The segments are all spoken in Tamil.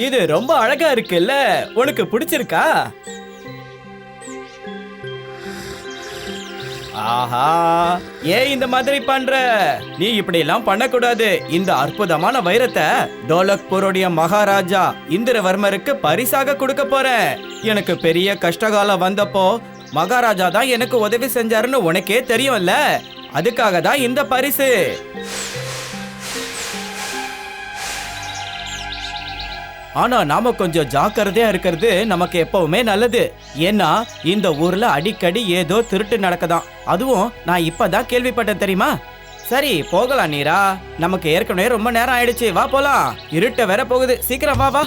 இது ரொம்ப அழகா இருக்குல்ல, உனக்கு பிடிச்சிருக்கா? ஆஹா, ஏன் இந்த மாதிரி பண்ற? நீ இப்படி எல்லாம் பண்ணக்கூடாது. இந்த அற்புதமான வைரத்தை டோலக்பூருடைய மகாராஜா இந்திரவர்மருக்கு பரிசாக கொடுக்க போறேன். எனக்கு பெரிய கஷ்டகாலம் வந்தப்போ மகாராஜா தான் எனக்கு உதவி செஞ்சாருன்னு உனக்கே தெரியும்ல, அதுக்காக தான் இந்த பரிசு. ஆனா நாம கொஞ்சம் ஜாக்கிரதையா இருக்கிறது நமக்கு எப்பவுமே நல்லது. ஏன்னா இந்த ஊர்ல அடிக்கடி ஏதோ திருட்டு நடக்குதாம். அதுவும் நான் இப்பதான் கேள்விப்பட்டேன், தெரியுமா? சரி போகலாம் நீரா, நமக்கு ஏற்கனவே ரொம்ப நேரம் ஆயிடுச்சு, வா போலாம். இருட்ட வேற போகுது, சீக்கிரம் வா வா.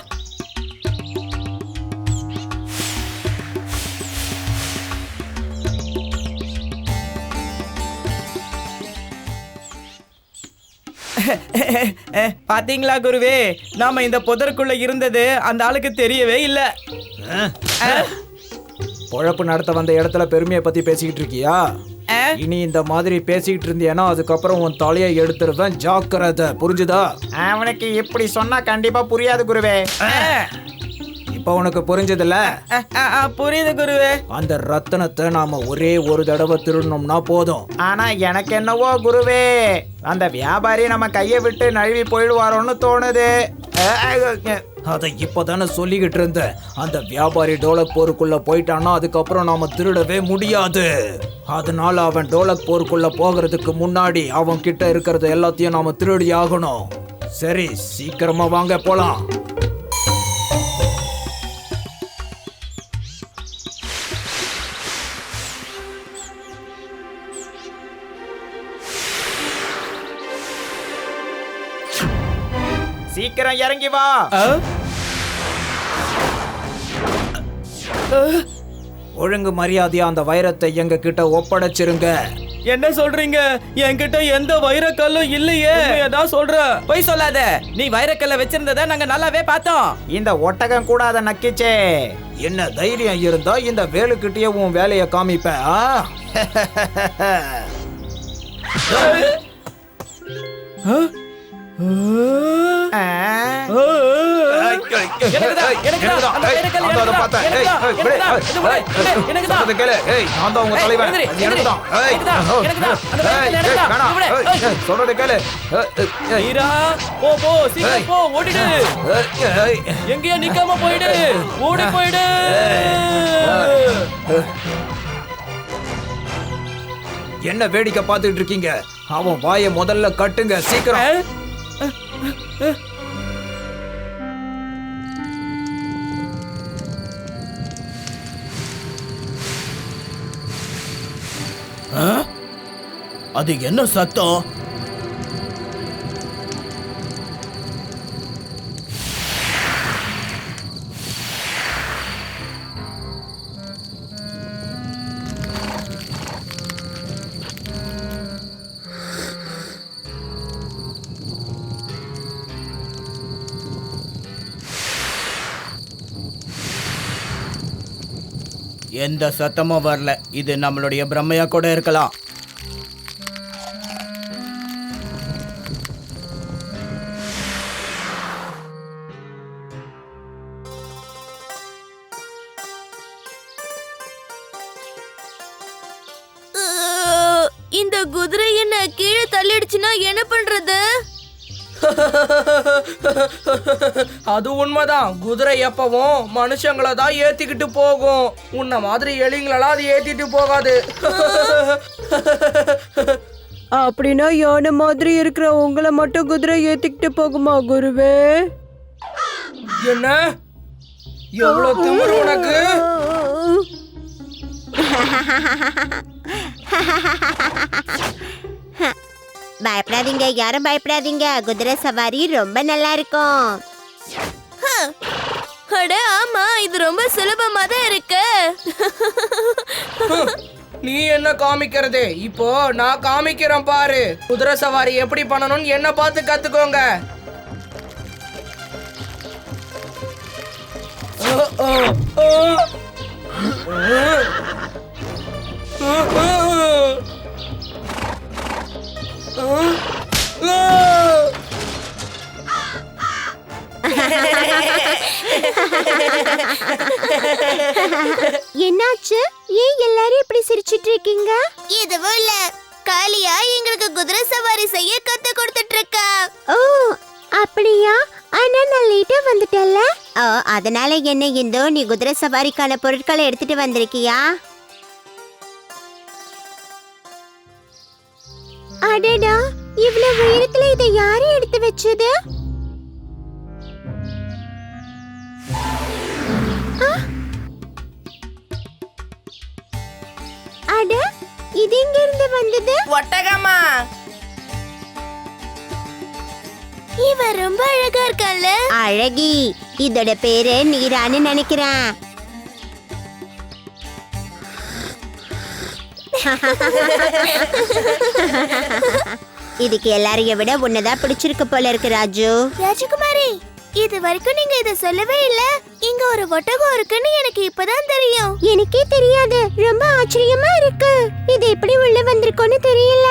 பாத்தீங்களா குருவே, நாம இந்த புதருக்குள்ள இருந்தது அந்த ஆளுக்கு தெரியவே இல்ல. பொழப்பு நடத்த வந்த இடத்துல பெருமையை பத்தி பேசிக்கிட்டு இருக்கியா? இனி இந்த மாதிரி பேசிக்கிட்டு இருந்தியனா அதுக்கப்புறம் உன் தலையை எடுத்துருவேன், ஜாக்கிரதை, புரிஞ்சுதா? அவனுக்கு இப்படி சொன்னா கண்டிப்பா புரியாது குருவே. இப்ப உனக்கு புரிஞ்சதுல? புரியுது குருவே. அந்த ரத்தனத்தை நாம ஒரே ஒரு தடவை திருடணும்னா போதும். ஆனா எனக்கு என்னவோ குருவே, அந்த வியாபாரி நம்ம கையை விட்டு நழுவி போயிடுவாரோன்னு தோணுது. அதை இப்பதானே சொல்லிக்கிட்டு இருந்தேன். அந்த வியாபாரி டோலக்பூருக்குள்ள போயிட்டான்னா அதுக்கப்புறம் நாம திருடவே முடியாது. அதனால அவன் டோலக்பூருக்குள்ள போகிறதுக்கு முன்னாடி அவன் கிட்ட இருக்கிறது எல்லாத்தையும் நாம திருடி ஆகணும். சரி, சீக்கிரமா வாங்க போலாம். சீக்கிரம் இறங்கி வா. ஒழுங்கு மரியாதையா அந்த வைரத்தை எங்க கிட்ட ஒப்படைச்சிருங்க. என்ன சொல்றீங்க? என்கிட்ட எந்த வைரக்கல்லும் இல்லையே. ஏதாவது சொல்ற? போய் சொல்லாத. நீ வைரக்கல்ல வச்சிருந்தத நாங்க நல்லாவே பார்த்தோம். இந்த ஒட்டகம் கூட அதை நக்கிச்சே. என்ன தைரியம் இருந்தா இந்த வேலுக்கிட்டே உன் வேலையை காமிப்ப. எங்கேயோ நிக்காம போயிடு, ஓடி போயிடு. என்ன வேடிக்கை பார்த்துட்டு இருக்கீங்க? அவன் வாயை முதல்ல கட்டுங்க, சீக்கிரம். அது என்ன சத்தம்? எந்த சத்தமும் வரல. இது நம்மளுடைய பிரம்மையா கூட இருக்கலாம். இந்த குதிரை என்ன கீழே தள்ளிடுச்சுன்னா என்ன பண்றது? அது உண்மைதான். குதிரை எப்பவும் மனுஷங்களை தான் ஏத்திக்கிட்டு போகும். உன்ன மாதிரி எலிங்களெல்லாம் அது ஏத்திட்டு போகாது. அப்படின்னா யானை மாதிரி இருக்கிற உங்களை மட்டும் குதிரை ஏத்திக்கிட்டு போகுமா குருவே? என்ன? எவ்வளவு திமிரு உனக்கு? பயப்படாதீங்க, யாரும் பயப்படாதீங்க. குதிரை சவாரி ரொம்ப நல்லா இருக்கும். அட ஆமா, இது ரொம்ப சுலபமா தான் இருக்கு. நீ என்ன காமிக்கிறது? இப்போ நான் காமிக்கிறேன் பாரு. குதிரை சவாரி எப்படி பண்ணணும்னு என்ன பார்த்து கத்துக்கோங்க. என்னாச்சு? ஏன் எல்லாரும் இப்படி சிரிச்சிட்டு இருக்கீங்க? எதுவும் இல்ல, காளியா எங்களுக்கு குதிரை சவாரி செய்ய கத்து கொடுத்துட்டு இருக்கா. ஓ அப்படியா? ஆனா நான் லேட்டா வந்துட்டேன்ல. ஓ அதனால என்ன இந்தோ நீ குதிரை சவாரிக்கான பொருட்களை எடுத்துட்டு வந்திருக்கியா? அடடா, இவ்வளவு உயரத்துல இதை யாரு எடுத்து வச்சது? அட, இது எங்க இருந்து வந்தது? ஒட்டகமா? இவ ரொம்ப அழகா இருக்கல்ல. அழகி, இதோட பேரு நீரான்னு நினைக்கிறேன். இதுக்கு எல்லாரையும் விட உன்னதான் பிடிச்சிருக்கு போல இருக்கு ராஜு. ராஜகுமாரி, இது வரைக்கும் நீங்க இத சொல்லவே இல்ல. இங்க ஒரு ஒட்டகம் இருக்குன்னு எனக்கு இப்பதான் தெரியும். எனக்கே தெரியாது, ரொம்ப ஆச்சரியமா இருக்கு. இது எப்படி உள்ள வந்திருக்குன்னு தெரியல.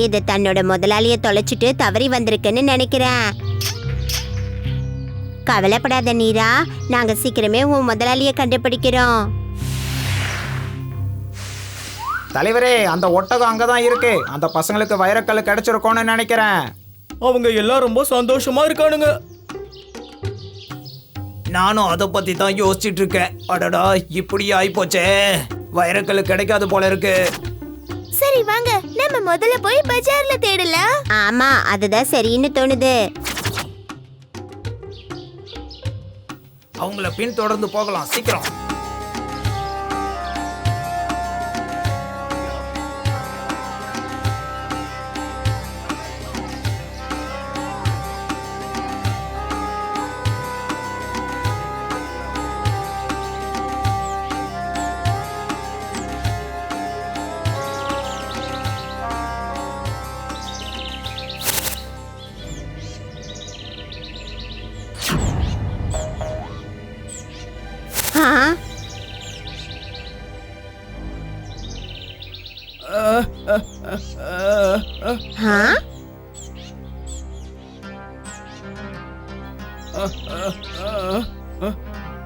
இது தன்னோட முதலாளிய தொலைச்சிட்டு தவறி வந்திருக்குன்னு நினைக்கிறேன். கவலைப்படாத நீரா, நாங்க சீக்கிரமே உன் முதலாளிய கண்டுபிடிக்கிறோம். தலைவரே, அந்த ஒட்டகம் அங்கதான் இருக்கு. அந்த பசங்களுக்கு வைரக்கல் கிடைச்சிருக்கோன்னு நினைக்கிறேன். அவங்க எல்லாம் ரொம்ப சந்தோஷமா இருக்கானுங்க. நானும் அதை பத்தி தான் யோசிச்சுட்டு இருக்கேன். அடடா, இப்படி ஆயிப்போச்சே. வைரக்கல் கிடைக்காது போல இருக்கு. சரி வாங்க, நம்ம முதல்ல போய் பஜார்ல தேடலாம். ஆமா, அதுதான் சரின்னு தோணுது. அவங்கள பின் தொடர்ந்து போகலாம், சீக்கிரம்.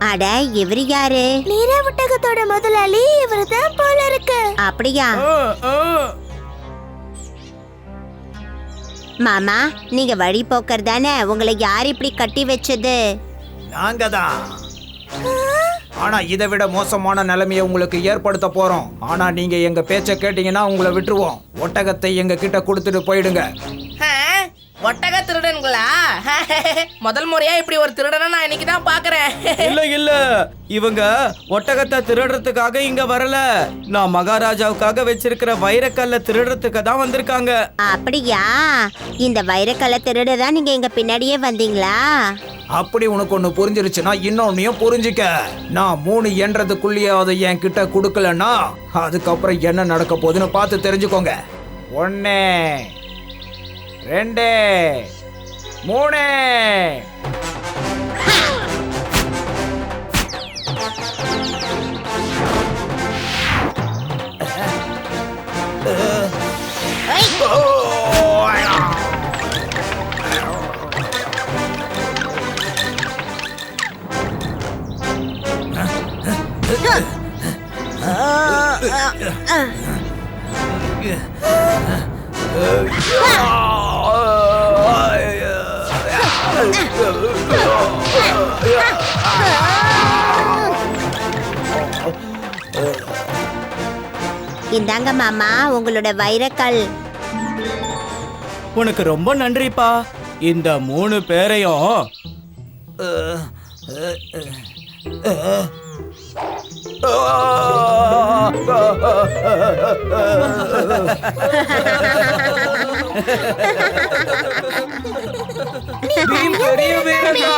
அட, இவரு யாரு? நீரா ஒட்டகத்தோட முதலாளி இவருதான் போல இருக்கு. அப்படியா? மாமா, நீங்க வழி போக்கர் தானே? உங்களை யார் இப்படி கட்டி வச்சது? நாங்க தான். ஆனா இதை விட மோசமான நிலைமையை உங்களுக்கு ஏற்படுத்த போறோம். ஆனா நீங்க எங்க பேச்ச கேட்டீங்கன்னா உங்களை விட்டுருவோம். ஒட்டகத்தை எங்க கிட்ட கொடுத்துட்டு போயிடுங்க. ஒட்டக திருடன்களா? முதல் முறையா இப்படி ஒரு திருடனை நான் இன்னைக்கு தான் பாக்குறேன். இல்ல இல்ல, இவங்க ஒட்டகத்தை திருடுறதுக்காக இங்க வரல. நான் மகாராஜாவுக்காக வச்சிருக்கிற வைரக்கல்ல திருடுறதுக்கு தான் வந்திருக்காங்க. அப்படியா? இந்த வைரக்கல்ல திருடதான் நீங்க எங்க பின்னாடியே வந்தீங்களா? அப்படி உனக்கு ஒண்ணு புரிஞ்சிருச்சுன்னா இன்னொன்னையும் புரிஞ்சுக்க. நான் 3 என்றதுக்குள்ளேயே அதை என் கிட்ட கொடுக்கலன்னா அதுக்கப்புறம் என்ன நடக்க போகுதுன்னு பார்த்து தெரிஞ்சுக்கோங்க. 1 2 3. இந்தாங்க மாமா, உங்களோட வைரக்கல். உனக்கு ரொம்ப நன்றிப்பா. இந்த 3 பேரையும் பெரிய வீரனா?